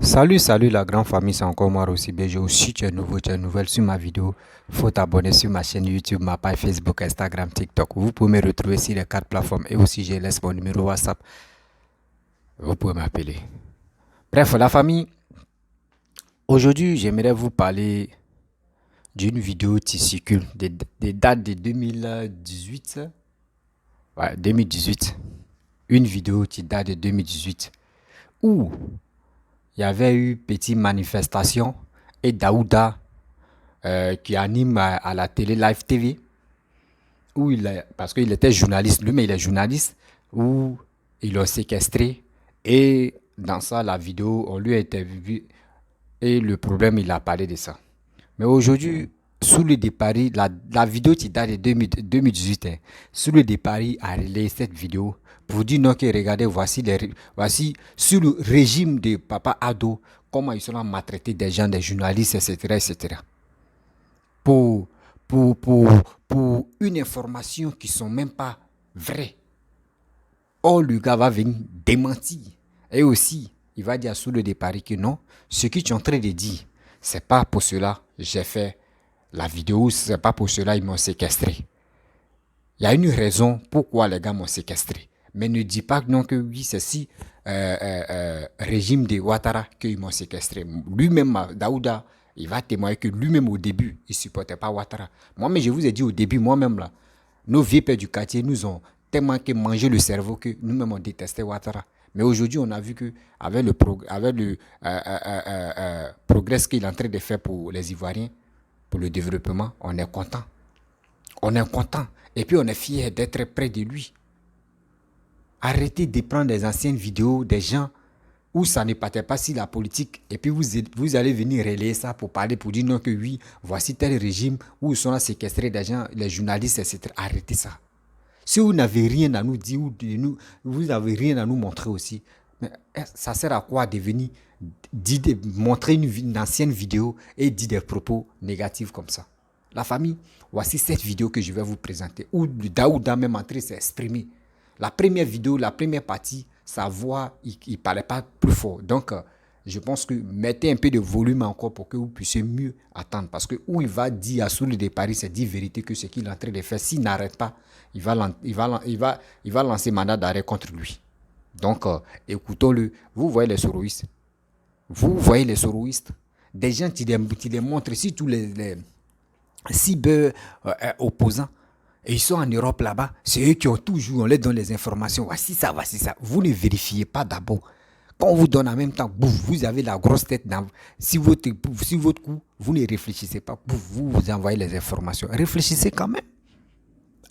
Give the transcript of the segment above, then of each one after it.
Salut la grande famille, c'est encore moi aussi Béjo. Si tu es nouveau, tu es nouvelle sur ma vidéo, faut t'abonner sur ma chaîne YouTube, ma page Facebook, Instagram, TikTok. Vous pouvez me retrouver sur les quatre plateformes et aussi je laisse mon numéro WhatsApp. Vous pouvez m'appeler. Bref, la famille, aujourd'hui j'aimerais vous parler d'une vidéo qui circule des dates de 2018. Ouais, 2018. Une vidéo qui date de 2018 où il y avait eu petite manifestation et Daouda qui anime à la télé Live TV, où parce qu'il était journaliste, lui, mais il est journaliste, où il l'a séquestré. Et dans ça, la vidéo, on lui a interviewé. Et le problème, il a parlé de ça. Mais aujourd'hui, sous le départ, la vidéo qui date de 2018, hein, sous le départ, a relayé cette vidéo pour dire non, que regardez, voici sur le régime de Papa Ado, comment ils sont maltraités des gens, des journalistes, etc., etc. pour, pour, pour, pour une information qui ne sont même pas vraies. Or, le gars va venir démentir. Et aussi, il va dire sous le départ que non, ce que tu es en train de dire, c'est pas pour cela que j'ai fait la vidéo, c'est pas pour cela qu'ils m'ont séquestré. Il y a une raison pourquoi les gars m'ont séquestré. Mais ne dis pas non que oui, c'est si régime de Ouattara qu'ils m'ont séquestré. Lui-même, Daouda, il va témoigner que lui-même au début, il ne supportait pas Ouattara. Moi, mais je vous ai dit au début, moi-même là, nos vieux pères du quartier nous ont tellement que mangé le cerveau que nous-mêmes on détestait Ouattara. Mais aujourd'hui, on a vu que avec le progrès qu'il est en train de faire pour les Ivoiriens, pour le développement, on est content. On est content. Et puis on est fier d'être près de lui. Arrêtez de prendre des anciennes vidéos des gens où ça ne partait pas si la politique et puis vous allez venir relayer ça pour parler, pour dire non que oui, voici tel régime où ils sont là séquestrés des gens, les journalistes, etc. Arrêtez ça. Si vous n'avez rien à nous dire ou vous n'avez rien à nous montrer aussi, mais ça sert à quoi de venir montrer une ancienne vidéo et dire des propos négatifs comme ça? La famille, voici cette vidéo que je vais vous présenter où Daouda même en train de s'exprimer. La première vidéo, la première partie, sa voix, il ne parlait pas plus fort. Donc, je pense que mettez un peu de volume encore pour que vous puissiez mieux attendre. Parce que où il va dire à sous le départ, c'est dire vérité que ce qu'il est en train de faire, s'il n'arrête pas, il va lancer mandat d'arrêt contre lui. Donc, écoutons-le. Vous voyez les soroïstes. Vous voyez les soroïstes. Des gens qui les montrent, si tous les cyber opposants, et ils sont en Europe là-bas, c'est eux qui ont toujours, on les donne les informations. Voici ça, voici ça. Vous ne vérifiez pas d'abord. Quand on vous donne en même temps, bouf, vous avez la grosse tête. Si votre coup, vous ne réfléchissez pas, bouf, vous envoyez les informations. Réfléchissez quand même.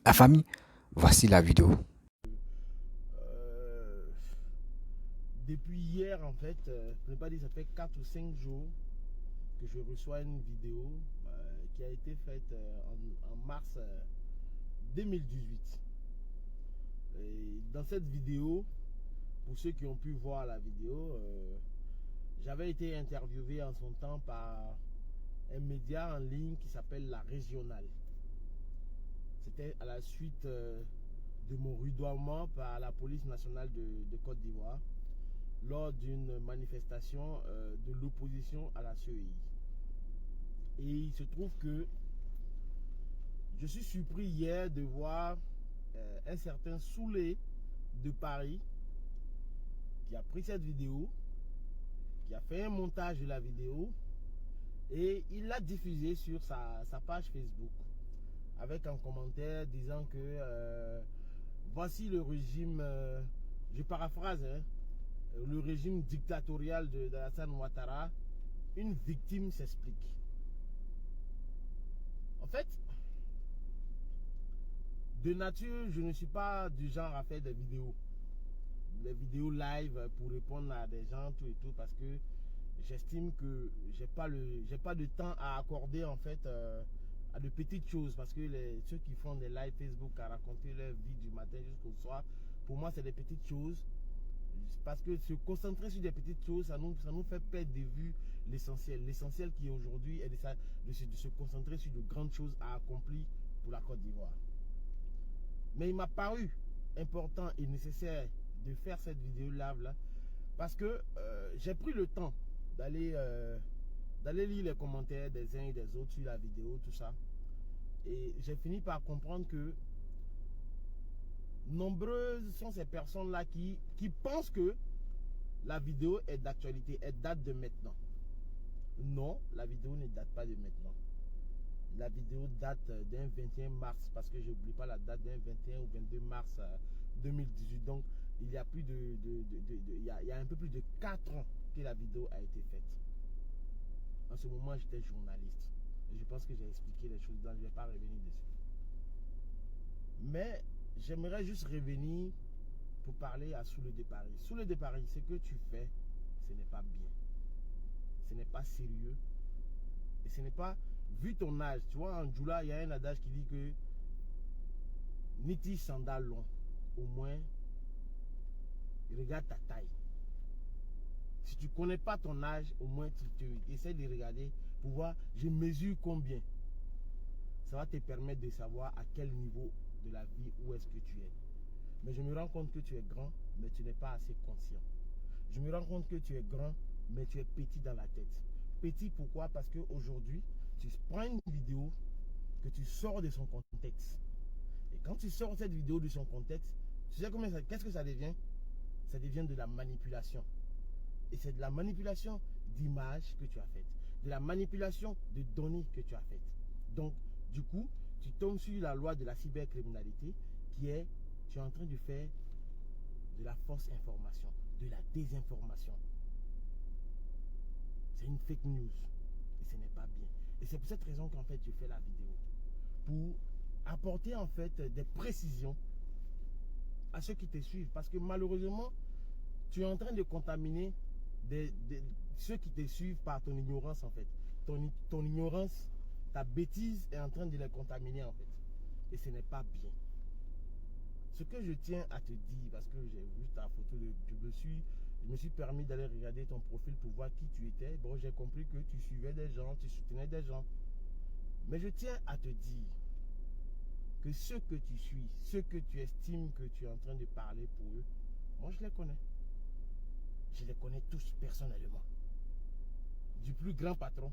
La famille, voici la vidéo. Euh, Depuis hier, en fait, je ne vais pas dire, ça fait 4 ou 5 jours que je reçois une vidéo qui a été faite en mars 2018. Et dans cette vidéo, pour ceux qui ont pu voir la vidéo, j'avais été interviewé en son temps par un média en ligne qui s'appelle La Régionale. C'était à la suite de mon rudoiement par la police nationale de Côte d'Ivoire lors d'une manifestation de l'opposition à la CEI. Et il se trouve que je suis surpris hier de voir un certain Soulé de Paris qui a pris cette vidéo, qui a fait un montage de la vidéo et il l'a diffusée sur sa page Facebook avec un commentaire disant que voici le régime, je paraphrase, hein, le régime dictatorial d'Alassane Ouattara, une victime s'explique. En fait, de nature, je ne suis pas du genre à faire des vidéos live pour répondre à des gens, tout et tout, parce que j'estime que j'ai pas de temps à accorder en fait à de petites choses, parce que ceux qui font des live Facebook à raconter leur vie du matin jusqu'au soir, pour moi c'est des petites choses, parce que se concentrer sur des petites choses, ça nous fait perdre de vue l'essentiel. L'essentiel qui est aujourd'hui est de se concentrer sur de grandes choses à accomplir pour la Côte d'Ivoire. Mais il m'a paru important et nécessaire de faire cette vidéo live là, parce que j'ai pris le temps d'aller lire les commentaires des uns et des autres sur la vidéo, tout ça. Et j'ai fini par comprendre que nombreuses sont ces personnes-là qui pensent que la vidéo est d'actualité, elle date de maintenant. Non, la vidéo ne date pas de maintenant. La vidéo date d'un 21 mars, parce que je n'oublie pas la date, d'un 21 ou 22 mars 2018. Donc, il y a plus il y a un peu plus de 4 ans que la vidéo a été faite. En ce moment, j'étais journaliste. Et je pense que j'ai expliqué les choses, donc je ne vais pas revenir dessus. Mais j'aimerais juste revenir pour parler à Soulé de Paris. Soulé de Paris, ce que tu fais, ce n'est pas bien. Ce n'est pas sérieux. Et ce n'est pas, vu ton âge, tu vois, en Djoula, il y a un adage qui dit que Niti sandal long, au moins, regarde ta taille. Si tu ne connais pas ton âge, au moins tu essaies de regarder pour voir, je mesure combien. Ça va te permettre de savoir à quel niveau de la vie, où est-ce que tu es. Mais je me rends compte que tu es grand, mais tu n'es pas assez conscient. Je me rends compte que tu es grand, mais tu es petit dans la tête. Petit pourquoi? Parce qu'aujourd'hui, tu prends une vidéo que tu sors de son contexte. Et quand tu sors cette vidéo de son contexte, tu sais qu'est-ce que ça devient? Ça devient de la manipulation. Et c'est de la manipulation d'images que tu as faites. De la manipulation de données que tu as faites. Donc, du coup, tu tombes sur la loi de la cybercriminalité qui est, tu es en train de faire de la fausse information, de la désinformation. C'est une fake news. Et ce n'est pas bien. Et c'est pour cette raison qu'en fait, je fais la vidéo. Pour apporter en fait des précisions à ceux qui te suivent. Parce que malheureusement, tu es en train de contaminer ceux qui te suivent par ton ignorance en fait. Ton ignorance, ta bêtise est en train de les contaminer en fait. Et ce n'est pas bien. Ce que je tiens à te dire, parce que j'ai vu ta photo, je me suis permis d'aller regarder ton profil pour voir qui tu étais. Bon, j'ai compris que tu suivais des gens, tu soutenais des gens. Mais je tiens à te dire que ceux que tu suis, ceux que tu estimes que tu es en train de parler pour eux, moi je les connais. Je les connais tous personnellement. Du plus grand patron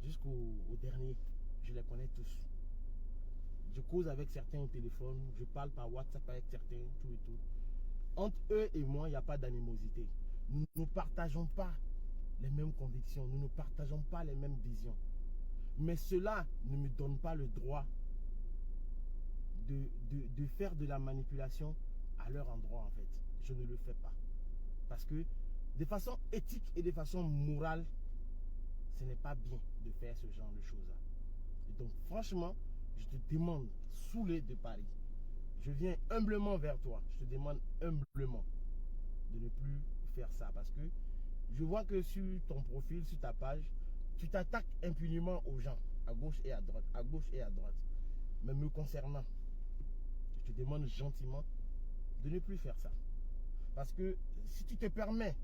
jusqu'au dernier, je les connais tous. Je cause avec certains au téléphone, je parle par WhatsApp avec certains, tout et tout. Entre eux et moi, il n'y a pas d'animosité. Nous ne partageons pas les mêmes convictions, nous ne partageons pas les mêmes visions. Mais cela ne me donne pas le droit de faire de la manipulation à leur endroit en fait. Je ne le fais pas. Parce que de façon éthique et de façon morale, ce n'est pas bien de faire ce genre de choses-là. Et donc franchement, je te demande, Soulé de Paris, je viens humblement vers toi. Je te demande humblement de ne plus faire ça. Parce que je vois que sur ton profil, sur ta page, tu t'attaques impunément aux gens, à gauche et à droite, à gauche et à droite. Mais me concernant, je te demande gentiment de ne plus faire ça. Parce que si tu te permets,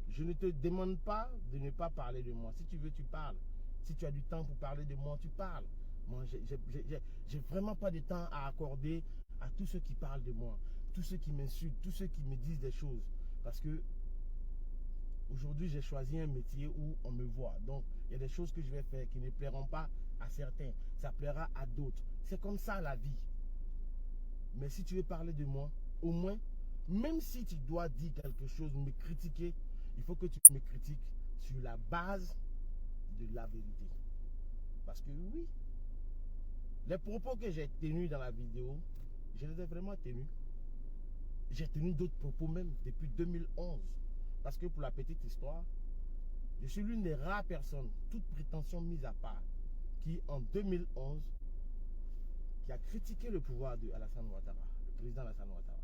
je ne te demande pas de ne pas parler de moi. Si tu veux, tu parles. Si tu as du temps pour parler de moi, tu parles. Moi, j'ai vraiment pas de temps à accorder à tous ceux qui parlent de moi, tous ceux qui m'insultent, tous ceux qui me disent des choses. Parce que aujourd'hui, j'ai choisi un métier où on me voit. Donc, il y a des choses que je vais faire qui ne plairont pas à certains. Ça plaira à d'autres. C'est comme ça la vie. Mais si tu veux parler de moi, au moins, même si tu dois dire quelque chose, me critiquer, il faut que tu me critiques sur la base de la vérité. Parce que oui, les propos que j'ai tenus dans la vidéo, je les ai vraiment tenus. J'ai tenu d'autres propos même depuis 2011. Parce que pour la petite histoire, je suis l'une des rares personnes, toute prétention mise à part, qui en 2011, qui a critiqué le pouvoir de Alassane Ouattara, le président Alassane Ouattara.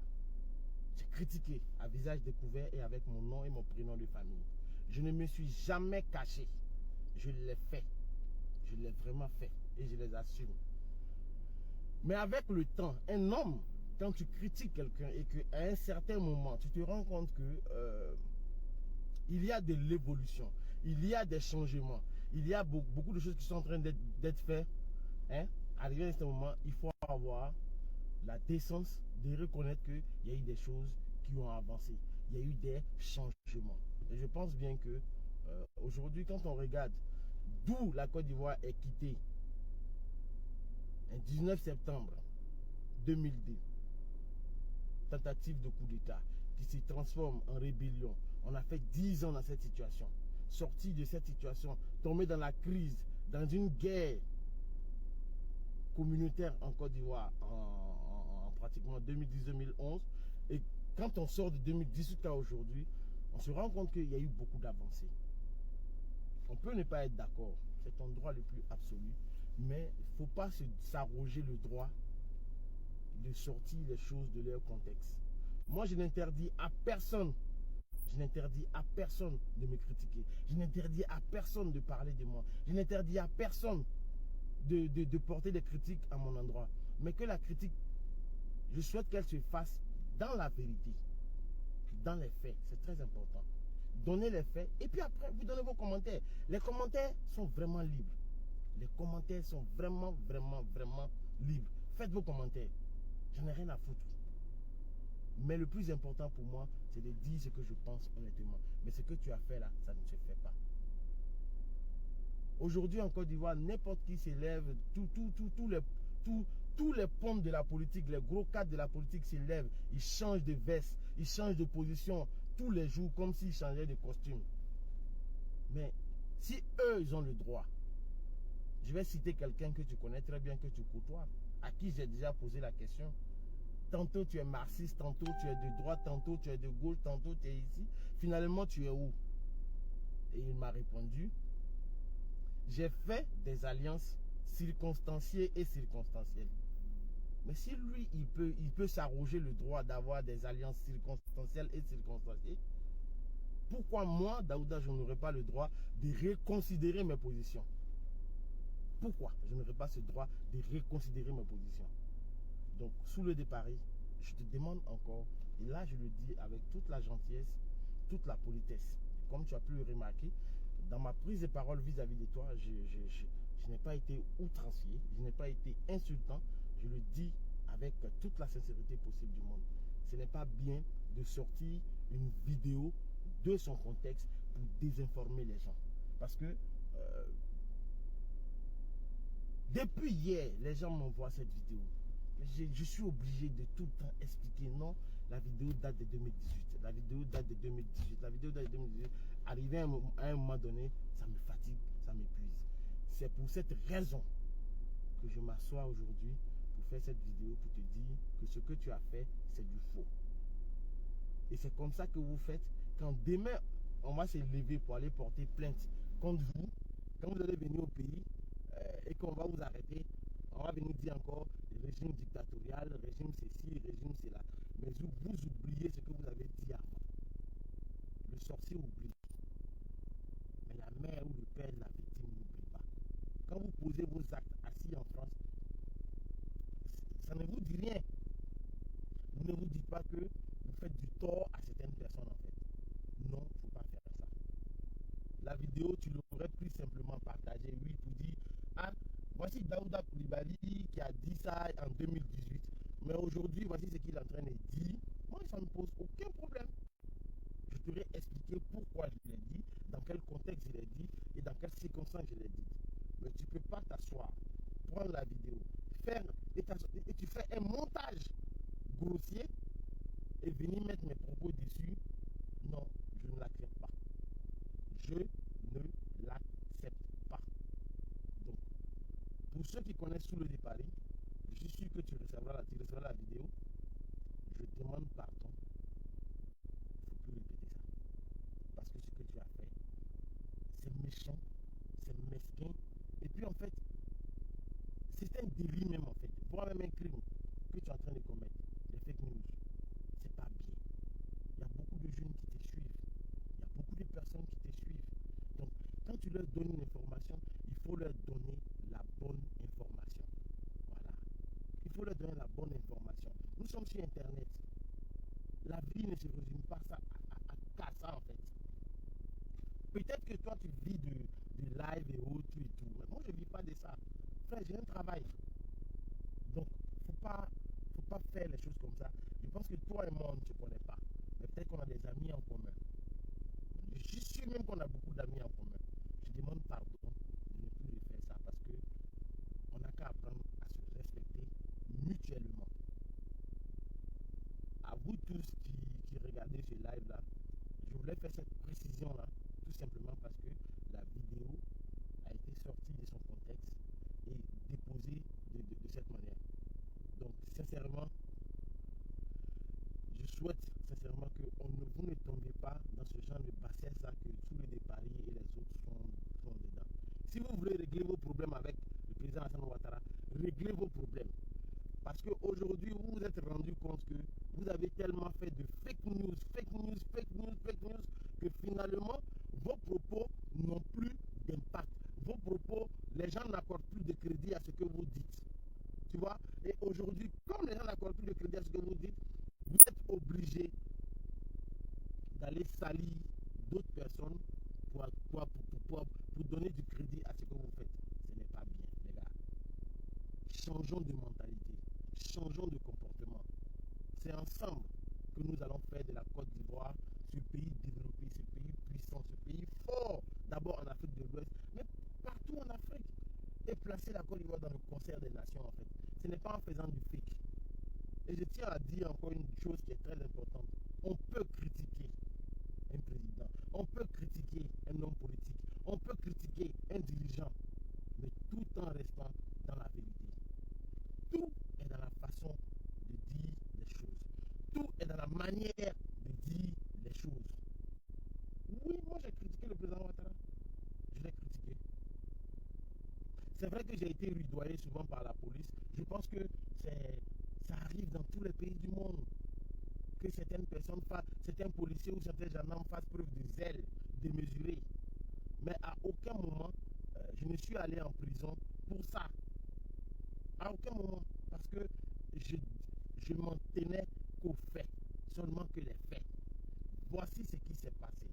J'ai critiqué à visage découvert et avec mon nom et mon prénom de famille. Je ne me suis jamais caché. Je l'ai fait. Je l'ai vraiment fait. Et je les assume. Mais avec le temps, un homme, quand tu critiques quelqu'un et qu'à un certain moment, tu te rends compte que il y a de l'évolution, il y a des changements, il y a beaucoup de choses qui sont en train d'être faites. Hein? Arrivé à ce moment, il faut avoir la décence de reconnaître qu'il y a eu des choses qui ont avancé. Il y a eu des changements. Et je pense bien que Aujourd'hui, quand on regarde d'où la Côte d'Ivoire est quittée, le 19 septembre 2002, tentative de coup d'État qui se transforme en rébellion. On a fait 10 ans dans cette situation. Sorti de cette situation, tombé dans la crise, dans une guerre communautaire en Côte d'Ivoire en pratiquement 2010-2011. Et quand on sort de 2010 jusqu'à aujourd'hui, on se rend compte qu'il y a eu beaucoup d'avancées. On peut ne pas être d'accord, c'est ton droit le plus absolu, mais il ne faut pas s'arroger le droit de sortir les choses de leur contexte. Moi, je n'interdis à personne, de me critiquer. Je n'interdis à personne de parler de moi. Je n'interdis à personne de porter des critiques à mon endroit. Mais que la critique, je souhaite qu'elle se fasse dans la vérité, dans les faits. C'est très important. Donnez les faits et puis après, vous donnez vos commentaires. Les commentaires sont vraiment libres. Les commentaires sont vraiment libres. Faites vos commentaires. J'en ai rien à foutre. Mais le plus important pour moi, c'est de dire ce que je pense honnêtement. Mais ce que tu as fait là, ça ne se fait pas. Aujourd'hui en Côte d'Ivoire, n'importe qui s'élève, tous les pontes de la politique, les gros cadres de la politique s'élèvent. Ils changent de veste, ils changent de position tous les jours comme s'ils changeaient de costume. Mais si eux, ils ont le droit, je vais citer quelqu'un que tu connais très bien, que tu côtoies, à qui j'ai déjà posé la question. Tantôt tu es marxiste, tantôt tu es de droite, tantôt tu es de gauche, tantôt tu es ici. Finalement, tu es où? Et il m'a répondu, j'ai fait des alliances circonstanciées et circonstancielles. Mais si lui, il peut s'arroger le droit d'avoir des alliances circonstancielles et circonstanciées, pourquoi moi, Daouda, je n'aurais pas le droit de reconsidérer mes positions? Pourquoi je n'aurais pas ce droit de reconsidérer mes positions? Donc, sous le départ, je te demande encore, et là je le dis avec toute la gentillesse, toute la politesse. Comme tu as pu le remarquer, dans ma prise de parole vis-à-vis de toi, je n'ai pas été outrancier, je n'ai pas été insultant, je le dis avec toute la sincérité possible du monde. Ce n'est pas bien de sortir une vidéo de son contexte pour désinformer les gens. Parce que depuis hier, les gens m'envoient cette vidéo. Je suis obligé de tout le temps expliquer. Non, la vidéo date de 2018. La vidéo date de 2018. La vidéo date de 2018. Arrivé à un moment donné, ça me fatigue, ça m'épuise. C'est pour cette raison que je m'assois aujourd'hui pour faire cette vidéo, pour te dire que ce que tu as fait, c'est du faux. Et c'est comme ça que vous faites. Quand demain, on va se lever pour aller porter plainte contre vous, quand vous allez venir au pays et qu'on va vous arrêter, on va venir dire encore régime dictatorial, régime ceci, régime cela. Mais vous oubliez ce que vous avez dit avant. Le sorcier oublie. Mais la mère ou le père de la victime n'oublie pas. Quand vous posez vos actes assis en France, ça ne vous dit rien. Vous ne vous dites pas que vous faites du tort à certaines personnes en fait. Non, il ne faut pas faire ça. La vidéo, tu l'aurais plus simplement partagée, oui, pour dire, ah, voici Daouda Coulibaly qui a dit ça en 2018. Mais aujourd'hui, voici ce qu'il est en train de dire. Moi, ça ne me pose aucun problème. Je t'aurais expliqué pourquoi je l'ai dit, dans quel contexte je l'ai dit et dans quelles circonstances je l'ai dit. Mais tu ne peux pas t'asseoir, prendre la vidéo, et tu fais un montage grossier et venir mettre mes propos dessus. Non, je ne l'accepte pas. Je ne l'accepte pas. Donc, pour ceux qui connaissent Sous le départ, je suis sûr que tu recevras la vidéo. Je demande pardon. Il ne faut plus répéter ça. Parce que ce que tu as fait, c'est méchant, c'est mesquin. Et puis en fait, c'est un délit même en fait, voire même un crime que tu es en train de commettre, les fake news. C'est pas bien. Il y a beaucoup de jeunes qui te suivent. Il y a beaucoup de personnes qui te suivent. Donc, quand tu leur donnes une information, il faut leur donner la bonne information. Voilà. Il faut leur donner la bonne information. Nous sommes sur Internet. La vie ne se résume pas qu'à ça en fait. Peut-être que toi tu vis de live et autres et tout. Mais moi je ne vis pas de ça. Frère, j'ai un travail. Donc, faut pas faire les choses comme ça. Je pense que toi et moi, on ne se connaît pas. Mais peut-être qu'on a des amis en commun. suis sûr même qu'on a beaucoup d'amis en commun. Je demande pardon de ne plus faire ça parce que on n'a qu'à apprendre à se respecter mutuellement. À vous tous qui regardez ce live-là, je voulais faire cette précision-là, tout simplement parce que la vidéo a été sortie de son contexte et déposée de cette manière. Donc, sincèrement, je souhaite sincèrement que vous ne tombiez pas dans ce genre de bassesse-là que tous les déparis et les autres sont dedans. Si vous voulez régler vos problèmes avec le président Alassane Ouattara, réglez vos problèmes. Parce qu'aujourd'hui, vous vous êtes rendu compte que vous avez tellement fait de fake news, que finalement, vos propos n'ont plus d'impact. Vos propos, les gens n'accordent plus de crédit à ce que vous dites. Tu vois? Et aujourd'hui, comme les gens n'accordent plus de crédit à ce que vous dites, vous êtes obligé d'aller salir d'autres personnes pour donner du crédit à ce que vous faites. Ce n'est pas bien, les gars. Changeons de mentalité, changeons de comportement. C'est ensemble que nous allons faire de la Côte d'Ivoire ce pays développé, ce pays puissant, ce pays fort, d'abord en Afrique de l'Ouest, mais partout en Afrique. Et placer la Côte d'Ivoire dans le concert des nations, en fait. Ce n'est pas en faisant du fake. Et je tiens à dire encore une chose qui est très importante. On peut critiquer un président, on peut critiquer un homme politique, on peut critiquer un dirigeant, mais tout en restant dans la vérité. Tout est dans la façon de dire les choses. Tout est dans la manière de dire les choses. Oui, moi j'ai critiqué le président Ouattara. Je l'ai critiqué. C'est vrai que j'ai été rudoyé souvent par la police. Je pense que ça arrive dans tous les pays du monde. Que certaines personnes, certains policiers ou certains gendarmes fassent preuve de zèle démesuré. Mais à aucun moment, je ne suis allé en prison pour ça. À aucun moment. Parce que je m'en tenais qu'aux faits. Seulement que les faits. Voici ce qui s'est passé.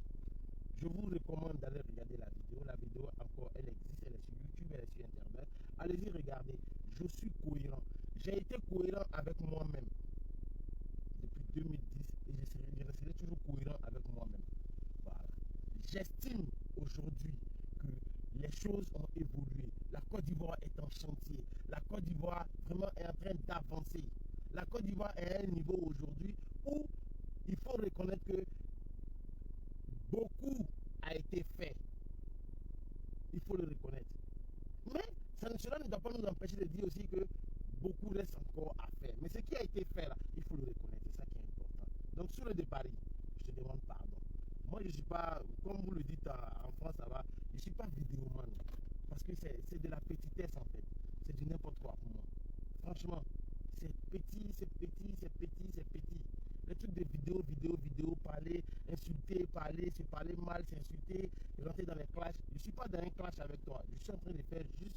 Je vous recommande d'aller regarder la vidéo. La vidéo, encore, elle existe. Elle est sur YouTube, elle est sur Internet. Allez-y, regardez. Je suis cohérent. J'ai été cohérent avec moi-même depuis 2010 et je resterai toujours cohérent avec moi-même. Voilà. J'estime aujourd'hui que les choses ont évolué. La Côte d'Ivoire est en chantier. La Côte d'Ivoire vraiment est en train d'avancer. La Côte d'Ivoire est à un niveau aujourd'hui où il faut reconnaître que beaucoup a été fait. Il faut le reconnaître. Mais cela ne doit pas nous empêcher de dire aussi que beaucoup reste encore à faire. Mais ce qui a été fait là, il faut le reconnaître. C'est ça qui est important. Donc sur le départ, je te demande pardon. Moi je ne suis pas, comme vous le dites en France, ça va, je ne suis pas vidéoman. Parce que c'est de la petitesse en fait. C'est du n'importe quoi pour moi. Franchement, c'est petit, c'est petit, c'est petit, c'est petit. Les trucs de vidéo, parler, insulter, se parler mal, s'insulter, rentrer dans les clashs. Je ne suis pas dans un clash avec toi. Je suis en train de faire juste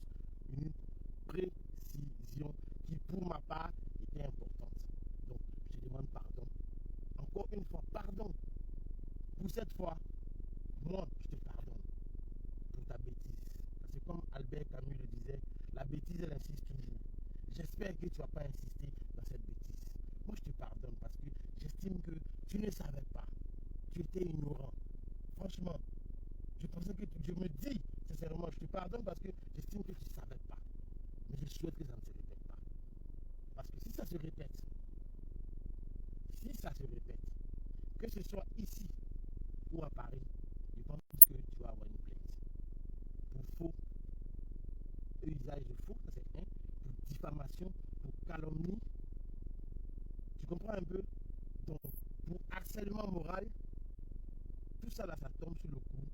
une précision qui, pour ma part, était importante. Donc, je demande pardon. Encore une fois, pardon. Pour cette fois, moi, je te pardonne pour ta bêtise. Parce que comme Albert Camus le disait, la bêtise, elle insiste toujours. J'espère que tu ne vas pas insister dans cette bêtise. Moi, je te pardonne parce que j'estime que tu ne savais pas. Tu étais ignorant. Franchement, je pensais que je me dis, sincèrement, je te pardonne parce que j'estime que tu ne savais pas. Mais je souhaite que ça ne se répète pas. Parce que si ça se répète, que ce soit ici ou à Paris, je pense que tu vas avoir une plainte. Pour faux, usage de faux, ça c'est un. Pour diffamation, pour calomnie. Tu comprends un peu? Donc, pour harcèlement moral, tout ça là, ça tombe sous le coup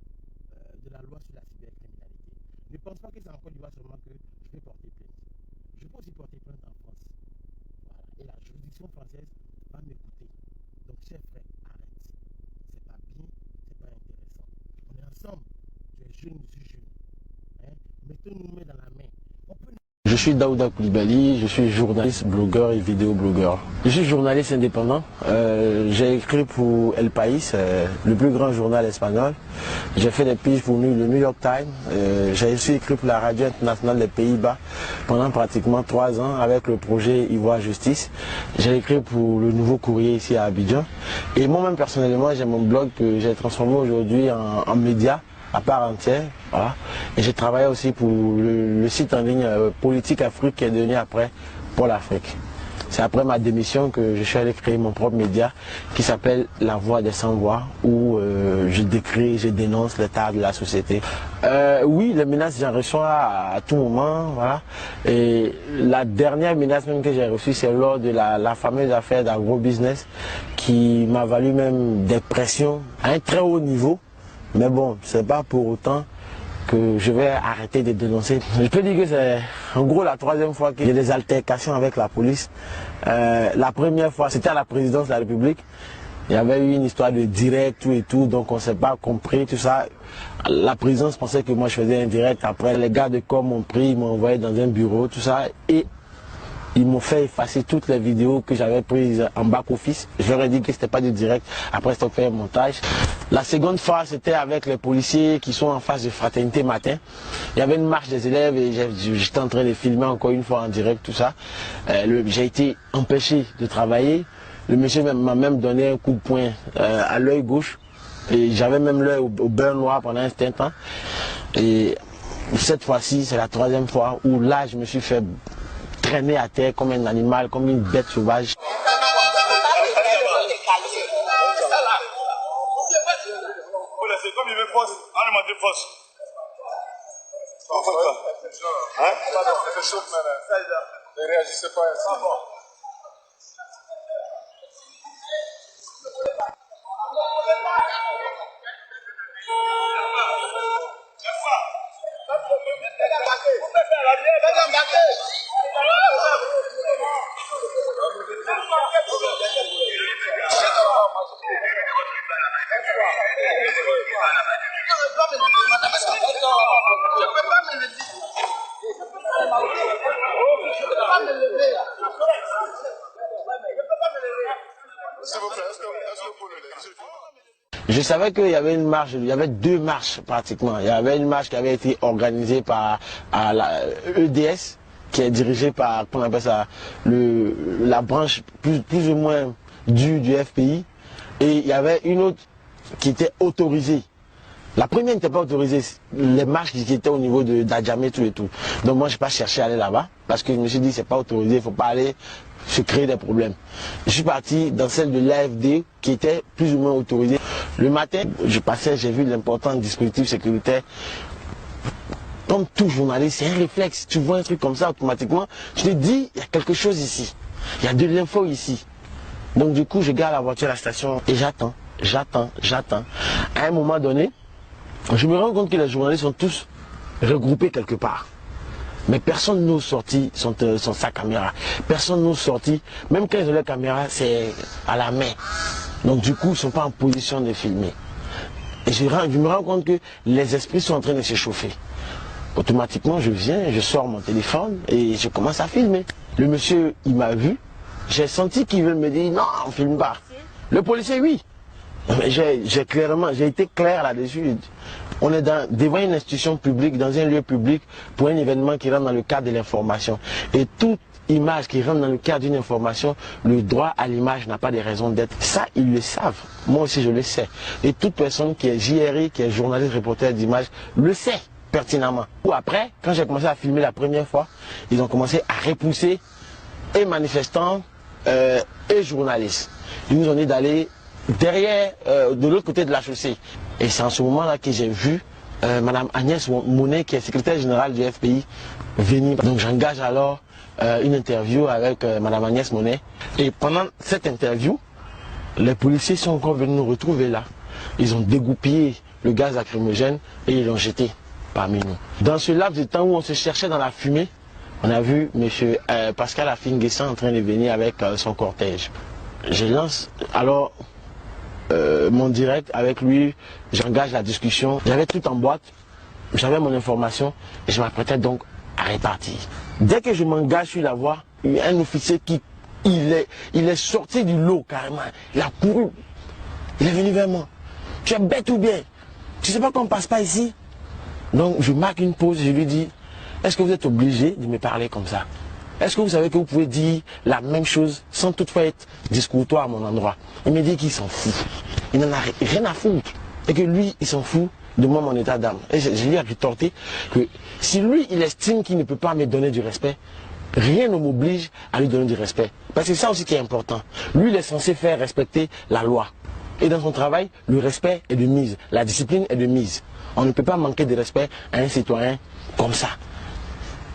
de la loi sur la cybercriminalité. Ne pense pas que c'est en Côte d'Ivoire seulement que je vais porter plainte. Je peux aussi porter plainte en France. Voilà. Et la juridiction française va m'écouter. Donc, chers frères, arrête. C'est pas bien, c'est pas intéressant. On est ensemble. Tu es jeune, je suis jeune. Hein? Mettons-nous main dans la main. On peut... suis Daouda Koulibaly, je suis journaliste, blogueur et vidéoblogueur. Je suis journaliste indépendant. J'ai écrit pour El País, le plus grand journal espagnol. J'ai fait des piges pour le New York Times. J'ai aussi écrit pour la radio internationale des Pays-Bas pendant pratiquement 3 ans avec le projet Ivoire Justice. J'ai écrit pour le Nouveau Courrier ici à Abidjan. Et moi-même personnellement, j'ai mon blog que j'ai transformé aujourd'hui en média à part entière. Voilà. Et j'ai travaillé aussi pour le site en ligne Politique Afrique qui est devenu après Pôle Afrique. C'est après ma démission que je suis allé créer mon propre média qui s'appelle La Voix des Sans-Voix, où je décris, je dénonce l'état de la société. Oui, les menaces, j'en reçois à tout moment. Voilà. Et la dernière menace même que j'ai reçue, c'est lors de la fameuse affaire d'AgroBusiness qui m'a valu même des pressions à un très haut niveau. Mais bon, c'est pas pour autant que je vais arrêter de dénoncer. Je peux dire que c'est en gros la 3e fois qu'il y a des altercations avec la police. La première fois, c'était à la présidence de la République. Il y avait eu une histoire de direct, tout et tout, donc on ne s'est pas compris, tout ça. La présidence pensait que moi je faisais un direct. Après, les gars de com m'ont pris, ils m'ont envoyé dans un bureau, tout ça. Et ils m'ont fait effacer toutes les vidéos que j'avais prises en back-office. Je leur ai dit que c'était pas du direct. Après, c'était fait un montage. La seconde fois, c'était avec les policiers qui sont en face de Fraternité Matin. Il y avait une marche des élèves et j'étais en train de filmer encore une fois en direct, tout ça. J'ai été empêché de travailler. Le monsieur m'a même donné un coup de poing à l'œil gauche. Et j'avais même l'œil au beurre noir pendant un certain temps. Et cette fois-ci, c'est la 3e fois où là, je me suis fait traîner à terre comme un animal, comme une bête sauvage. Comme il veut force, on demande force. Ne réagissez pas ainsi. Je savais qu'il y avait une marche, il y avait 2 marches pratiquement. Il y avait une marche qui avait été organisée par la EDS, qui est dirigée par, qu'on appelle ça, la branche plus ou moins du FPI. Et il y avait une autre qui était autorisée. La première n'était pas autorisée, les marches qui étaient au niveau d'Adjamé, tout et tout. Donc moi, je n'ai pas cherché à aller là-bas, parce que je me suis dit, c'est pas autorisé, il ne faut pas aller se créer des problèmes. Je suis parti dans celle de l'AFD, qui était plus ou moins autorisée. Le matin, je passais, j'ai vu l'important dispositif sécuritaire. Comme tout journaliste, c'est un réflexe. Tu vois un truc comme ça, automatiquement, tu te dis, il y a quelque chose ici. Il y a de l'info ici. Donc du coup, je garde la voiture à la station et j'attends. À un moment donné, je me rends compte que les journalistes sont tous regroupés quelque part. Mais personne n'ose sortir sa caméra. Personne n'ose sortir. Même quand ils ont la caméra, c'est à la main. Donc du coup, ils ne sont pas en position de filmer. Et je me rends compte que les esprits sont en train de se chauffer. Automatiquement, je viens, je sors mon téléphone et je commence à filmer. Le monsieur, il m'a vu. J'ai senti qu'il veut me dire, non, on ne filme pas. Le policier, oui. J'ai été clair là-dessus. On est devant une institution publique, dans un lieu public, pour un événement qui rentre dans le cadre de l'information. Et toute image qui rentre dans le cadre d'une information, le droit à l'image n'a pas de raison d'être. Ça, ils le savent. Moi aussi, je le sais. Et toute personne qui est JRI, qui est journaliste, reporter d'image, le sait pertinemment. Ou après, quand j'ai commencé à filmer la première fois, ils ont commencé à repousser et manifestants et journalistes. Ils nous ont dit d'aller derrière, de l'autre côté de la chaussée. Et c'est en ce moment-là que j'ai vu Madame Agnès Monet, qui est secrétaire générale du FPI, venir. Donc j'engage alors une interview avec Madame Agnès Monet. Et pendant cette interview, les policiers sont encore venus nous retrouver là. Ils ont dégoupillé le gaz lacrymogène et ils l'ont jeté parmi nous. Dans ce laps de temps où on se cherchait dans la fumée, on a vu M. Pascal Affinguessan en train de venir avec son cortège. Je lance alors mon direct avec lui, j'engage la discussion. J'avais tout en boîte, j'avais mon information et je m'apprêtais donc à répartir. Dès que je m'engage sur la voie, il y a un officier qui il est sorti du lot carrément. Il a couru. Il est venu vers moi. Tu es bête ou bien? Tu sais pas qu'on passe pas ici? Donc je marque une pause et je lui dis, est-ce que vous êtes obligé de me parler comme ça? Est-ce que vous savez que vous pouvez dire la même chose sans toutefois être discourtois à mon endroit? Il me dit qu'il s'en fout. Il n'en a rien à foutre. Et que lui, il s'en fout de moi, mon état d'âme. Et je lui ai rétorqué que si lui, il estime qu'il ne peut pas me donner du respect, rien ne m'oblige à lui donner du respect. Parce que c'est ça aussi qui est important. Lui, il est censé faire respecter la loi. Et dans son travail, le respect est de mise. La discipline est de mise. On ne peut pas manquer de respect à un citoyen comme ça.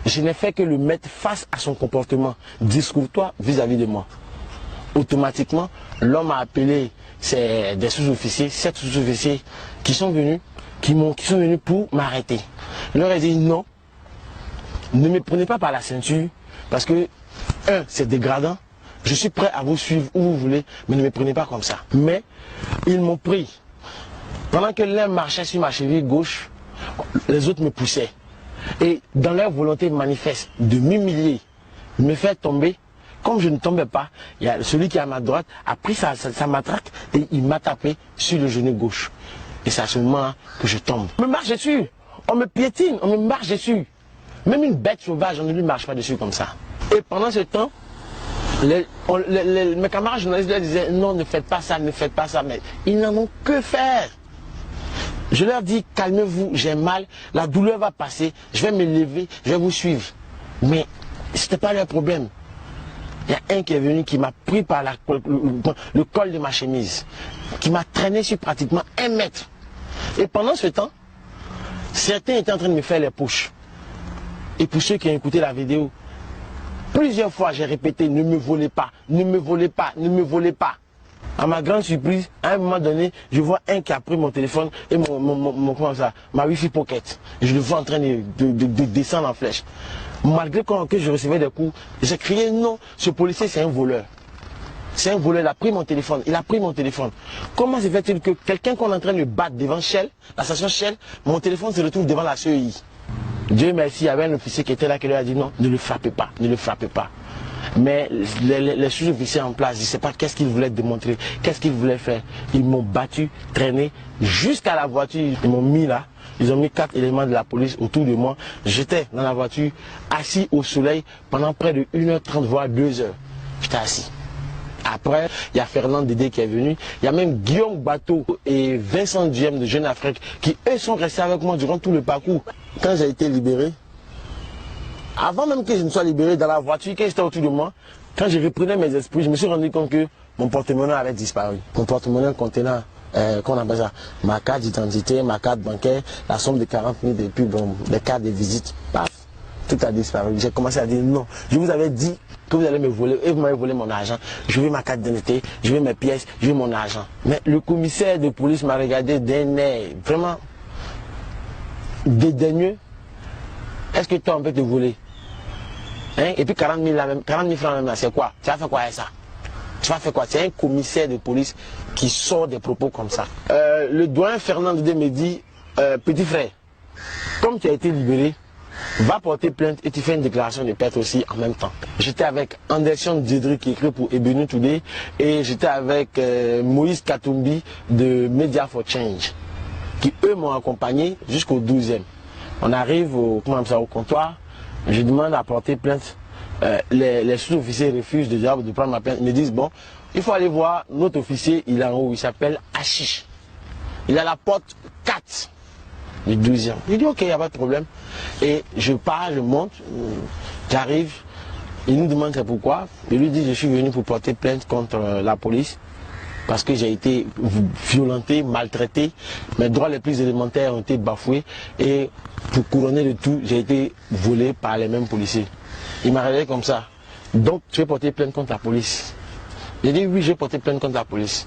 Je n'ai fait que le mettre face à son comportement discourtois vis-à-vis de moi. Automatiquement, l'homme a appelé des sous-officiers, 7 sous-officiers qui sont venus pour m'arrêter. Je leur ai dit non, ne me prenez pas par la ceinture parce que, c'est dégradant. Je suis prêt à vous suivre où vous voulez, mais ne me prenez pas comme ça. Mais ils m'ont pris. Pendant que l'un marchait sur ma cheville gauche, les autres me poussaient. Et dans leur volonté manifeste de m'humilier, de me faire tomber, comme je ne tombais pas, il y a celui qui est à ma droite a pris sa matraque et il m'a tapé sur le genou gauche. Et c'est à ce moment que je tombe. On me marche dessus, on me piétine, on me marche dessus. Même une bête sauvage, on ne lui marche pas dessus comme ça. Et pendant ce temps, mes camarades journalistes leur disaient non, ne faites pas ça, mais ils n'en ont que faire. Je leur dis calmez-vous, j'ai mal, la douleur va passer, je vais me lever, je vais vous suivre. Mais ce n'était pas leur problème. Il y a un qui est venu qui m'a pris par le col de ma chemise, qui m'a traîné sur pratiquement 1 mètre. Et pendant ce temps, certains étaient en train de me faire les poches. Et pour ceux qui ont écouté la vidéo, plusieurs fois j'ai répété ne me volez pas, ne me volez pas, ne me volez pas. À ma grande surprise, à un moment donné, je vois un qui a pris mon téléphone et ma Wi-Fi pocket. Je le vois en train de descendre en flèche. Malgré que je recevais des coups, j'ai crié non, ce policier c'est un voleur. C'est un voleur, il a pris mon téléphone, Comment se fait-il que quelqu'un qu'on est en train de battre devant Shell, la station Shell, mon téléphone se retrouve devant la CEI? Dieu merci, il y avait un officier qui était là qui lui a dit non, ne le frappez pas, ne le frappez pas. Mais les sous-officiers en place, je ne sais pas qu'est-ce qu'ils voulaient démontrer, qu'est-ce qu'ils voulaient faire. Ils m'ont battu, traîné jusqu'à la voiture. Ils m'ont mis là, ils ont mis 4 éléments de la police autour de moi. J'étais dans la voiture, assis au soleil pendant près de 1h30, voire 2 heures. J'étais assis. Après, il y a Fernand Dédé qui est venu. Il y a même Guillaume Bateau et Vincent Diem de Jeune Afrique qui, eux, sont restés avec moi durant tout le parcours. Quand j'ai été libéré, avant même que je ne sois libéré dans la voiture, qui était autour de moi, quand je reprenais mes esprits, je me suis rendu compte que mon porte-monnaie avait disparu. Mon porte-monnaie contenant, qu'on appelle ça, ma carte d'identité, ma carte bancaire, la somme de 40 000 et puis bon, les cartes de visite, paf, tout a disparu. J'ai commencé à dire non, je vous avais dit que vous allez me voler et vous m'avez volé mon argent. Je veux ma carte d'identité, je veux mes pièces, je veux mon argent. Mais le commissaire de police m'a regardé d'un air vraiment dédaigneux. Est-ce que toi on peut te voler? Hein? Et puis 40 000 francs même là, c'est quoi? Tu vas faire quoi avec ça? Tu vas faire quoi? C'est un commissaire de police qui sort des propos comme ça. Le doyen Fernand Dédé me dit, petit frère, comme tu as été libéré, va porter plainte et tu fais une déclaration de perte aussi en même temps. J'étais avec Anderson Djedri qui écrit pour Ebony Today et j'étais avec Moïse Katumbi de Media for Change qui eux m'ont accompagné jusqu'au 12e. On arrive au comptoir, je demande à porter plainte. Les sous-officiers refusent de prendre ma plainte. Ils me disent bon, il faut aller voir notre officier, il est en haut, il s'appelle Achiche. Il a la porte 4 du 12e. Il dit ok, il n'y a pas de problème. Et je pars, je monte, j'arrive, il nous demande c'est pourquoi. Il lui dit je suis venu pour porter plainte contre la police parce que j'ai été violenté, maltraité, mes droits les plus élémentaires ont été bafoués et pour couronner le tout, j'ai été volé par les mêmes policiers. Il m'a réveillé comme ça. Donc tu veux porter plainte contre la police? J'ai dit oui, je vais porter plainte contre la police.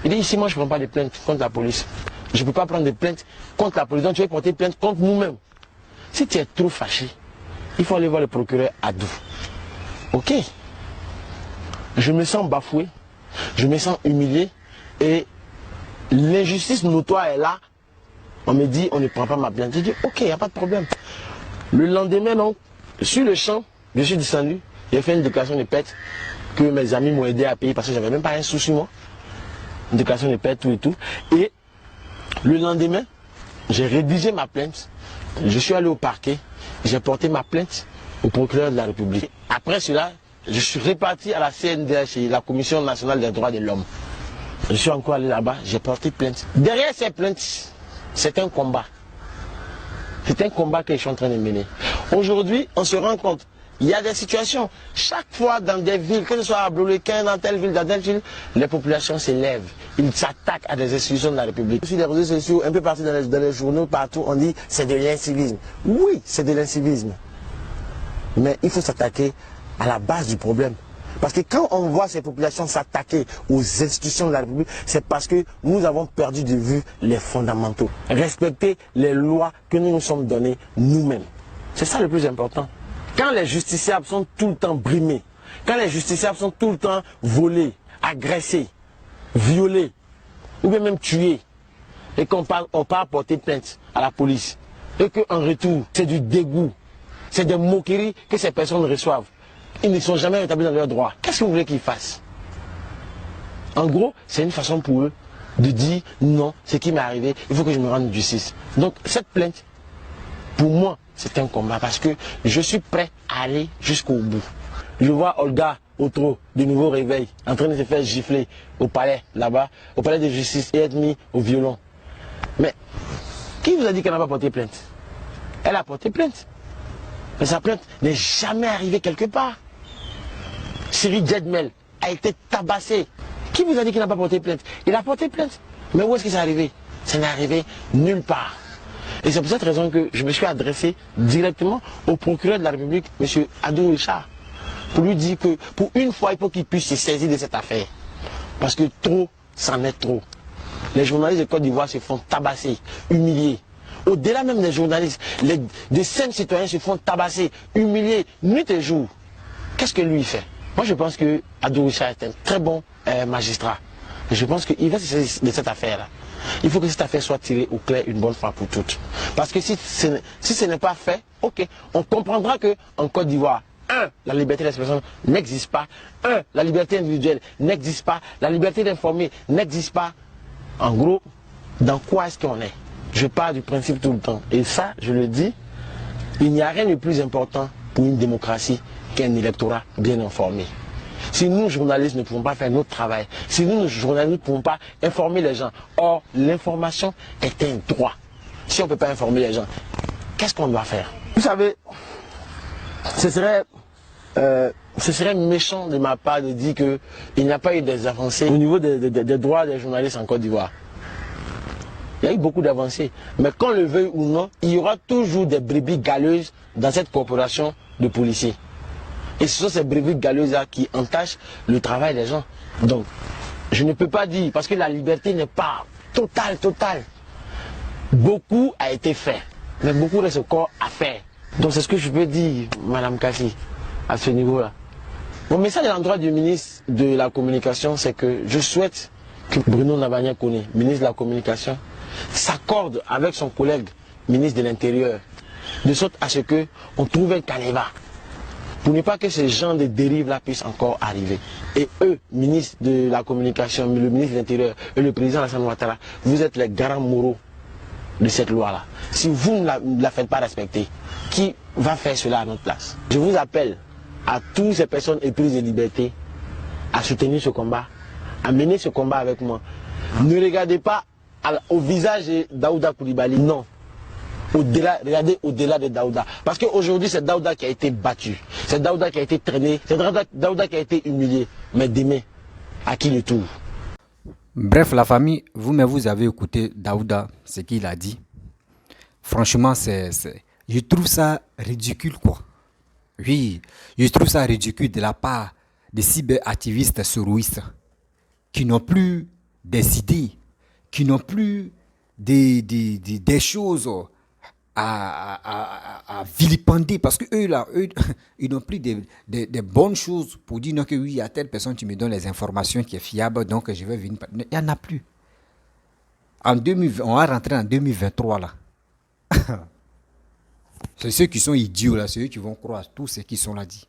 Il dit ici moi je ne prends pas de plainte contre la police. Je ne peux pas prendre de plainte contre la police, donc tu veux porter plainte contre nous-mêmes. Si tu es trop fâché, il faut aller voir le procureur Adou. Ok. Je me sens bafoué, je me sens humilié et l'injustice notoire est là. On me dit on ne prend pas ma plainte. J'ai dit ok, il n'y a pas de problème. Le lendemain, donc, sur le champ, je suis descendu, j'ai fait une déclaration de perte que mes amis m'ont aidé à payer parce que j'avais même pas un sou sur moi. Une déclaration de perte, tout et tout. Et le lendemain, j'ai rédigé ma plainte. Je suis allé au parquet, j'ai porté ma plainte au procureur de la République. Après cela, je suis reparti à la CNDH, la Commission nationale des droits de l'homme. Je suis encore allé là-bas, j'ai porté plainte. Derrière ces plaintes, c'est un combat. C'est un combat que je suis en train de mener. Aujourd'hui, on se rend compte, il y a des situations, chaque fois dans des villes, que ce soit à Blolequin, dans telle ville, les populations s'élèvent. Ils s'attaquent à des institutions de la République. Sur les réseaux sociaux, un peu partout dans les journaux, partout, on dit c'est de l'incivisme. Oui, c'est de l'incivisme. Mais il faut s'attaquer à la base du problème. Parce que quand on voit ces populations s'attaquer aux institutions de la République, c'est parce que nous avons perdu de vue les fondamentaux. Respecter les lois que nous nous sommes données nous-mêmes. C'est ça le plus important. Quand les justiciables sont tout le temps brimés, quand les justiciables sont tout le temps volés, agressés, violés, ou bien même tués, et qu'on part porter plainte à la police, et qu'en retour, c'est du dégoût, c'est des moqueries que ces personnes reçoivent. Ils ne sont jamais rétablis dans leurs droits. Qu'est-ce que vous voulez qu'ils fassent? En gros, c'est une façon pour eux de dire non, ce qui m'est arrivé, il faut que je me rende justice. Donc cette plainte, pour moi, c'est un combat parce que je suis prêt à aller jusqu'au bout. Je vois Olga Otro, de nouveau réveil, en train de se faire gifler au palais, là-bas, au palais de justice, et être mis au violon. Mais qui vous a dit qu'elle n'a pas porté plainte? Elle a porté plainte. Mais sa plainte n'est jamais arrivée quelque part. Cyril Djedmel a été tabassé. Qui vous a dit qu'il n'a pas porté plainte? Il a porté plainte. Mais où est-ce que c'est arrivé? Ça n'est arrivé nulle part. Et c'est pour cette raison que je me suis adressé directement au procureur de la République, M. Adou Richard, pour lui dire que pour une fois, il faut qu'il puisse se saisir de cette affaire. Parce que trop, c'en est trop. Les journalistes de Côte d'Ivoire se font tabasser, humilier. Au-delà même des journalistes, des simples citoyens se font tabasser, humilier, nuit et jour. Qu'est-ce que lui fait? Moi je pense que Adou Richard est un très bon magistrat. Et je pense qu'il va se saisir de cette affaire-là. Il faut que cette affaire soit tirée au clair une bonne fois pour toutes. Parce que si ce n'est pas fait, ok, on comprendra qu'en Côte d'Ivoire, la liberté d'expression n'existe pas. La liberté individuelle n'existe pas. La liberté d'informer n'existe pas. En gros, dans quoi est-ce qu'on est? Je pars du principe tout le temps. Et ça, je le dis, il n'y a rien de plus important pour une démocratie qu'un électorat bien informé. Si nous, journalistes, ne pouvons pas faire notre travail, si nous, journalistes, ne pouvons pas informer les gens, or, l'information est un droit. Si on ne peut pas informer les gens, qu'est-ce qu'on doit faire? Vous savez, ce serait méchant de ma part de dire qu'il n'y a pas eu des avancées au niveau des droits des journalistes en Côte d'Ivoire. Il y a eu beaucoup d'avancées. Mais qu'on le veuille ou non, il y aura toujours des brebis galeuses dans cette corporation de policiers. Et ce sont ces brebis galeuses-là qui entachent le travail des gens. Donc, je ne peux pas dire, parce que la liberté n'est pas totale. Beaucoup a été fait. Mais beaucoup reste encore à faire. Donc c'est ce que je peux dire, Madame Kassi, à ce niveau-là. Mon message à l'endroit du ministre de la Communication, c'est que je souhaite que Bruno Nabagna-Koné, ministre de la Communication, s'accorde avec son collègue ministre de l'Intérieur, de sorte à ce qu'on trouve un canevas, pour ne pas que ces gens de dérive-là puissent encore arriver. Et eux, ministre de la Communication, le ministre de l'Intérieur et le président Alassane Ouattara, vous êtes les garants moraux de cette loi-là. Si vous ne la faites pas respecter, qui va faire cela à notre place? Je vous appelle à toutes ces personnes éprises de liberté à soutenir ce combat, à mener ce combat avec moi. Ne regardez pas au visage de Daouda Coulibaly, non. Regardez au-delà de Daouda. Parce qu'aujourd'hui, c'est Daouda qui a été battu. C'est Daouda qui a été traîné. C'est Daouda qui a été humilié. Mais demain, à qui le tour? Bref, la famille, vous avez écouté Daouda, ce qu'il a dit. Franchement, je trouve ça ridicule, quoi. Oui, je trouve ça ridicule de la part des cyberactivistes soroïstes qui n'ont plus des idées, qui n'ont plus des choses à vilipender, parce que eux, ils n'ont plus des bonnes choses pour dire non, que oui, il y a telle personne, tu me donnes les informations qui est fiable, donc je vais venir. Il n'y en a plus. On va rentrer en 2023 là. C'est ceux qui sont idiots là, c'est eux qui vont croire tout ce qu'ils sont là dit.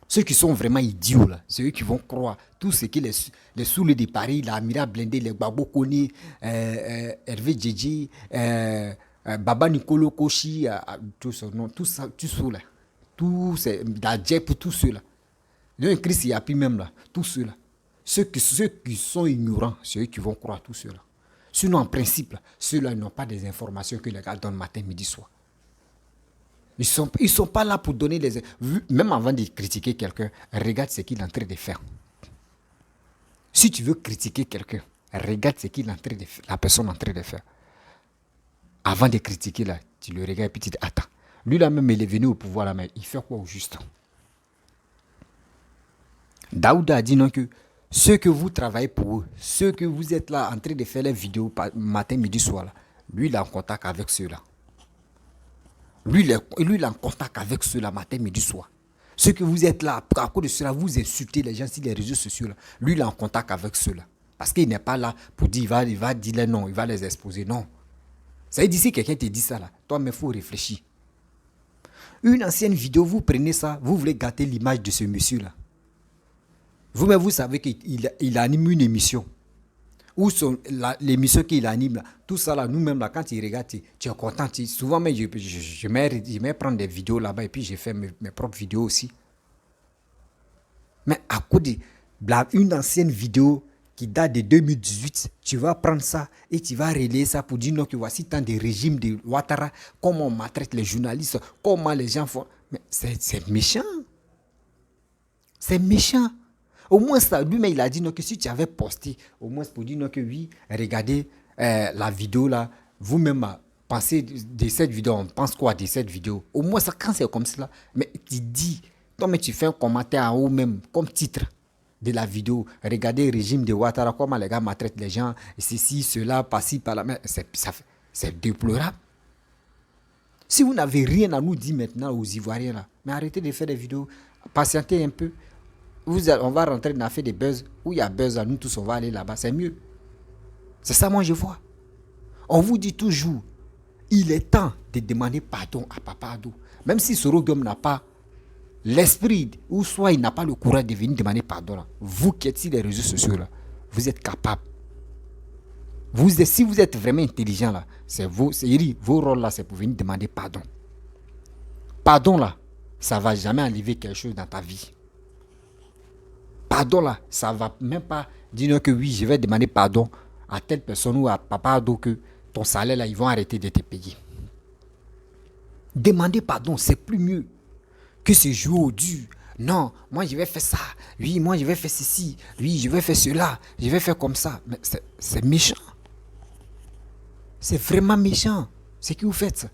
Ceux qui sont vraiment idiots là, c'est eux qui vont croire tout ce que les Soulés de Paris, l'Amira Blindé, les Gbagbo Kone, Hervé Djedji, Baba Nicolo Kochi, tout ça, non, tout ça, tout ça là. Tout c'est la Djep, tout ceux là. Le Christ y a plus même là, tout ceux là. Ceux qui sont ignorants, c'est eux qui vont croire tout cela. Sinon, en principe, ceux-là n'ont pas des informations que les gars donnent matin, midi, soir. Ils sont pas là pour donner les... Même avant de critiquer quelqu'un, regarde ce qu'il est en train de faire. Si tu veux critiquer quelqu'un, regarde ce qu'il est en train de faire, la personne est en train de faire. Avant de critiquer, là, tu le regardes et puis tu dis, attends, lui là même, il est venu au pouvoir là, mais il fait quoi au juste? Daouda a dit non que ceux que vous travaillez pour eux, ceux que vous êtes là en train de faire les vidéos matin, midi, soir, là, lui il est en contact avec ceux-là. Lui il est en contact avec ceux-là matin, midi, soir. Ceux que vous êtes là, à cause de cela, vous insultez les gens sur les réseaux sociaux. Là. Lui il est en contact avec ceux-là. Parce qu'il n'est pas là pour dire, il va dire les noms, il va les exposer. Non. Ça veut dire si quelqu'un te dit ça là, toi mais il faut réfléchir. Une ancienne vidéo, vous prenez ça, vous voulez gâter l'image de ce monsieur-là. Vous-même, vous savez qu'il anime une émission. Ou l'émission qu'il anime, là, tout ça, là, nous-mêmes, là, quand il regarde, tu es content. Souvent, mais je m'ai prendre des vidéos là-bas et puis j'ai fait mes propres vidéos aussi. Mais à côté d'une ancienne vidéo qui date de 2018, tu vas prendre ça et tu vas relayer ça pour dire non, que voici tant de régimes de Ouattara, comment on maltraite les journalistes, comment les gens font. Mais c'est méchant. C'est méchant. Au moins, ça, lui-même, il a dit non, que si tu avais posté, au moins pour dire non, que oui, regardez la vidéo là, vous-même pensez de cette vidéo, on pense quoi de cette vidéo? Au moins, ça, quand c'est comme cela, mais tu dis, toi, mais tu fais un commentaire en haut même, comme titre de la vidéo, regardez le régime de Ouattara, comment les gars maltraitent les gens, ceci, cela, par-ci, par-là, mais c'est déplorable. Si vous n'avez rien à nous dire maintenant aux Ivoiriens là, mais arrêtez de faire des vidéos, patientez un peu. On va rentrer dans l'affaire des buzz, où il y a buzz, nous tous on va aller là-bas, c'est mieux. C'est ça moi je vois. On vous dit toujours, il est temps de demander pardon à Papa Addo. Même si Soro Guillaume n'a pas l'esprit, ou soit il n'a pas le courage de venir demander pardon. Là. Vous qui êtes sur les réseaux sociaux, là, vous êtes capable. Si vous êtes vraiment intelligent, là, vos rôles là, c'est pour venir demander pardon. Pardon là, ça ne va jamais enlever quelque chose dans ta vie. Pardon là, ça ne va même pas dire que oui, je vais demander pardon à telle personne ou à Papa Addo que ton salaire là, ils vont arrêter de te payer. Demander pardon, c'est plus mieux que se jouer au dur. Non, moi je vais faire ça. Oui, moi je vais faire ceci. Oui, je vais faire cela. Je vais faire comme ça. Mais c'est méchant. C'est vraiment méchant. C'est que vous faites.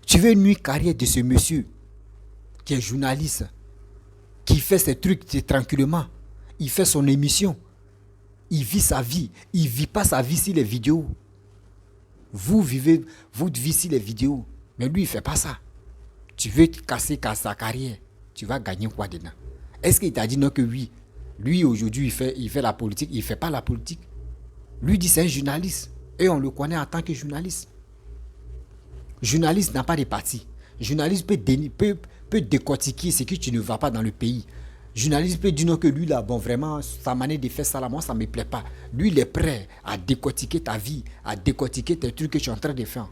Tu veux une nuit carrière de ce monsieur qui est journaliste, qui fait ses trucs tranquillement. Il fait son émission. Il vit sa vie. Il ne vit pas sa vie sur les vidéos. Vous vivez votre vie sur les vidéos. Mais lui, il ne fait pas ça. Tu veux casser sa carrière. Tu vas gagner quoi dedans? Est-ce qu'il t'a dit non que oui? Lui, aujourd'hui, il fait la politique. Il ne fait pas la politique. Lui dit c'est un journaliste. Et on le connaît en tant que journaliste. Journaliste n'a pas de parti. Journaliste peut décortiquer ce que tu ne vas pas dans le pays. Journaliste peut dire non que lui là, bon vraiment, sa manière de faire ça là, moi ça ne me plaît pas. Lui il est prêt à décortiquer ta vie, à décortiquer tes trucs que tu es en train de faire.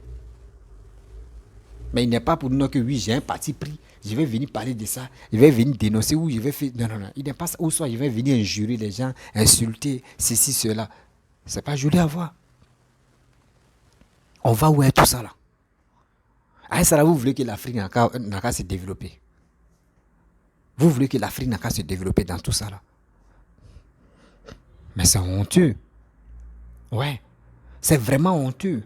Mais il n'est pas pour nous que oui, j'ai un parti pris, je vais venir parler de ça, je vais venir dénoncer ou je vais faire... Non, il n'est pas ça. Ou soit je vais venir injurer les gens, insulter, ceci, cela. C'est pas joli à voir. On va où est tout ça là? Ah, ça là, vous voulez que l'Afrique n'a qu'à se développer. Vous voulez que l'Afrique n'a qu'à se développer dans tout ça là. Mais c'est honteux. Ouais, c'est vraiment honteux.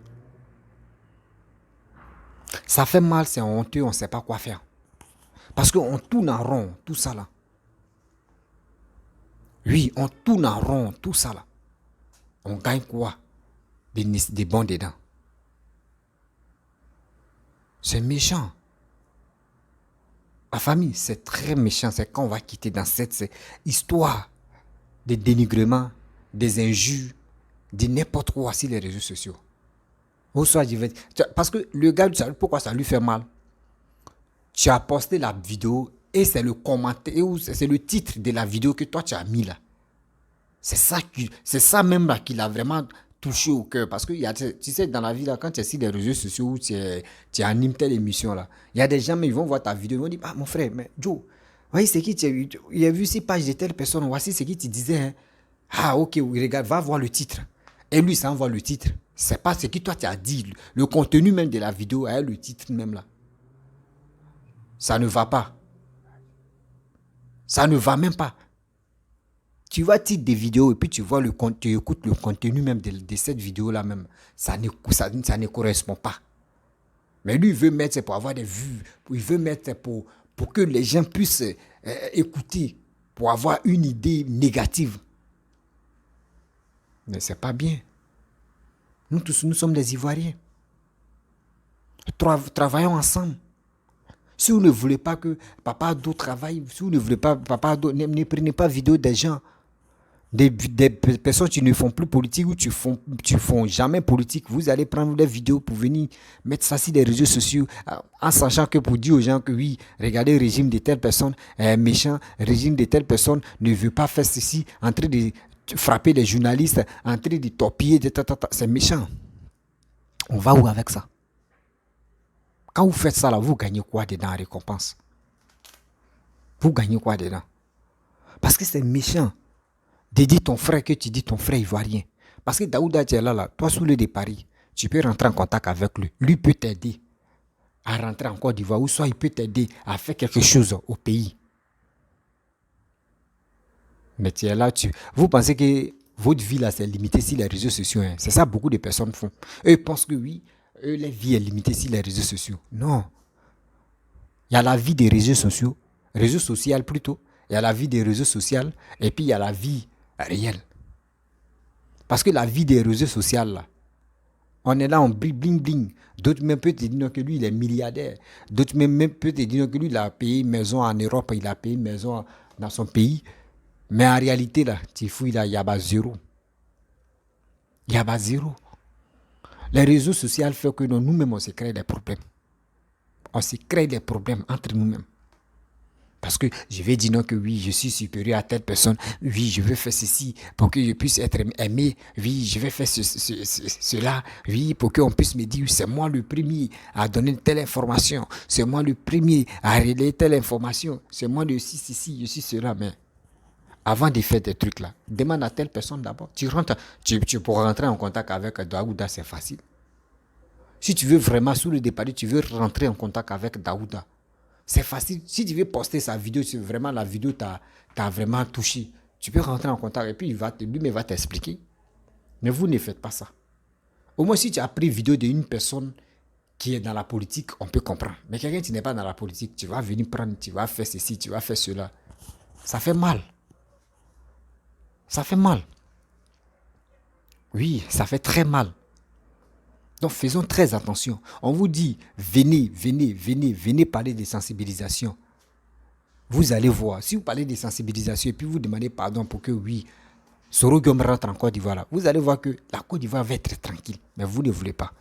Ça fait mal, c'est honteux, on ne sait pas quoi faire. Parce qu'on tourne en rond, tout ça là. Oui, on tourne en rond, tout ça là. On gagne quoi? Des bons dedans. C'est méchant. La famille, c'est très méchant. C'est quand on va quitter dans cette histoire de dénigrement, des injures, de n'importe quoi sur les réseaux sociaux. Ou soit parce que le gars, pourquoi ça lui fait mal? Tu as posté la vidéo et c'est le commentaire, c'est le titre de la vidéo que toi tu as mis là. C'est ça même là qui l'a vraiment touché au cœur. Parce que tu sais, dans la vie là, quand tu es sur les réseaux sociaux où tu animes telle émission là, il y a des gens, mais ils vont voir ta vidéo, ils vont dire, ah mon frère, mais Joe, voyez, c'est qui il a vu ces pages de telle personne, voici ce qui tu disais. Hein. Ah ok, oui, regarde, va voir le titre. Et lui, ça envoie le titre. C'est pas ce que toi tu as dit. Le contenu même de la vidéo, hein, le titre même là. Ça ne va pas. Ça ne va même pas. Tu vas titre des vidéos et puis tu vois tu écoutes le contenu même de cette vidéo-là même. Ça ne correspond pas. Mais lui, il veut mettre pour avoir des vues. Il veut mettre pour que les gens puissent écouter, pour avoir une idée négative. Mais c'est pas bien. Nous tous, nous sommes des Ivoiriens. Travaillons ensemble. Si vous ne voulez pas que Papa Ado travaille, si vous ne voulez pas Papa Ado, ne prenez pas vidéo des gens, des personnes qui ne font plus politique ou qui font jamais politique. Vous allez prendre des vidéos pour venir mettre ça sur les réseaux sociaux en sachant que pour dire aux gens que oui, regardez le régime de telle personne est méchant, le régime de telle personne ne veut pas faire ceci, en train de frapper les journalistes, en train de torpiller, c'est méchant. On va où avec ça? Quand vous faites ça, là, vous gagnez quoi dedans en récompense? Vous gagnez quoi dedans? Parce que c'est méchant de dire ton frère que tu dis ton frère ivoirien. Parce que Daouda, tu es là, toi, sous le de Paris, tu peux rentrer en contact avec lui. Lui peut t'aider à rentrer en Côte d'Ivoire ou soit il peut t'aider à faire quelque chose au pays. Mais tu es là, vous pensez que votre vie, là, c'est limité sur les réseaux sociaux. Hein? C'est ça beaucoup de personnes font. Eux pensent que oui, la vie est limitée sur les réseaux sociaux. Non. Il y a la vie des réseaux sociaux plutôt. Il y a la vie des réseaux sociaux et puis il y a la vie réelle. Parce que la vie des réseaux sociaux, là, on est là, on bling bling. D'autres même peuvent te dire que lui, il est milliardaire. D'autres même peuvent te dire que lui, il a payé une maison en Europe, il a payé une maison dans son pays. Mais en réalité, là, tu fouilles là, il y a pas zéro. Il y a pas zéro. Les réseaux sociaux font que nous-mêmes, on se crée des problèmes. On se crée des problèmes entre nous-mêmes. Parce que je vais dire non que oui, je suis supérieur à telle personne. Oui, je veux faire ceci pour que je puisse être aimé. Oui, je vais faire cela. Oui, pour qu'on puisse me dire, c'est moi le premier à donner telle information. C'est moi le premier à relayer telle information. C'est moi le ceci, je suis cela. Mais avant de faire des trucs là, demande à telle personne d'abord. Tu pourras rentrer en contact avec Daouda, c'est facile. Si tu veux vraiment, sous le départ, tu veux rentrer en contact avec Daouda, c'est facile. Si tu veux poster sa vidéo, si vraiment la vidéo t'a vraiment touché, tu peux rentrer en contact et puis lui-même va t'expliquer. Mais vous ne faites pas ça. Au moins, si tu as pris vidéo d'une personne qui est dans la politique, on peut comprendre. Mais quelqu'un qui n'est pas dans la politique, tu vas venir prendre, tu vas faire ceci, tu vas faire cela. Ça fait mal. Ça fait mal. Oui, ça fait très mal. Donc faisons très attention. On vous dit, venez parler de sensibilisation. Vous allez voir, si vous parlez de sensibilisation et puis vous demandez pardon pour que oui, Soro Guillaume rentre en Côte d'Ivoire, vous allez voir que la Côte d'Ivoire va être tranquille. Mais vous ne voulez pas.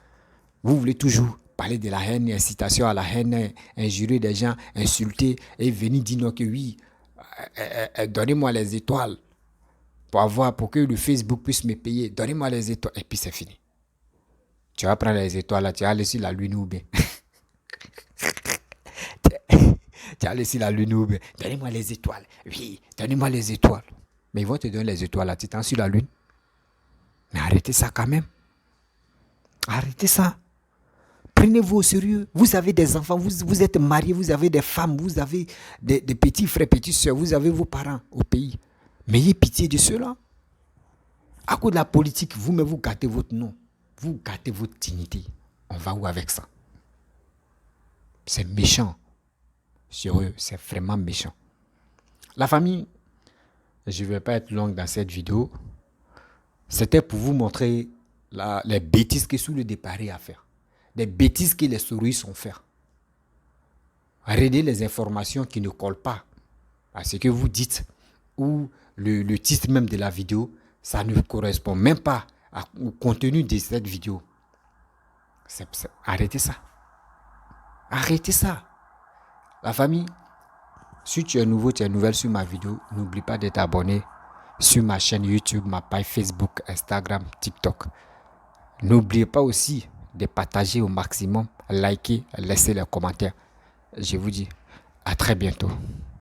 Vous voulez toujours parler de la haine, incitation à la haine, injurer des gens, insulter et venir dire non que oui, donnez-moi les étoiles pour que le Facebook puisse me payer. Donnez-moi les étoiles et puis c'est fini. Tu vas prendre les étoiles là, tu vas aller sur la lune ou bien. Tu vas aller sur la lune ou bien. Donnez-moi les étoiles. Oui, donnez-moi les étoiles. Mais ils vont te donner les étoiles là, tu t'en sur la lune. Mais arrêtez ça quand même. Arrêtez ça. Prenez-vous au sérieux. Vous avez des enfants, vous êtes mariés, vous avez des femmes, vous avez des petits frères, petites soeurs, vous avez vos parents au pays. Mais ayez pitié de ceux-là. À cause de la politique, vous-même vous gâtez votre nom. Vous gâtez votre dignité. On va où avec ça? C'est méchant. Sérieux, c'est vraiment méchant. La famille, je ne vais pas être longue dans cette vidéo. C'était pour vous montrer les bêtises que sous le départ à faire. Des bêtises que les souris sont faire. Arrêtez les informations qui ne collent pas à ce que vous dites ou le titre même de la vidéo, ça ne correspond même pas au contenu de cette vidéo. Arrêtez ça. Arrêtez ça. La famille, si tu es nouveau, tu es nouvelle sur ma vidéo, n'oublie pas de t'abonner sur ma chaîne YouTube, ma page Facebook, Instagram, TikTok. N'oubliez pas aussi de partager au maximum, liker, laisser les commentaires. Je vous dis à très bientôt.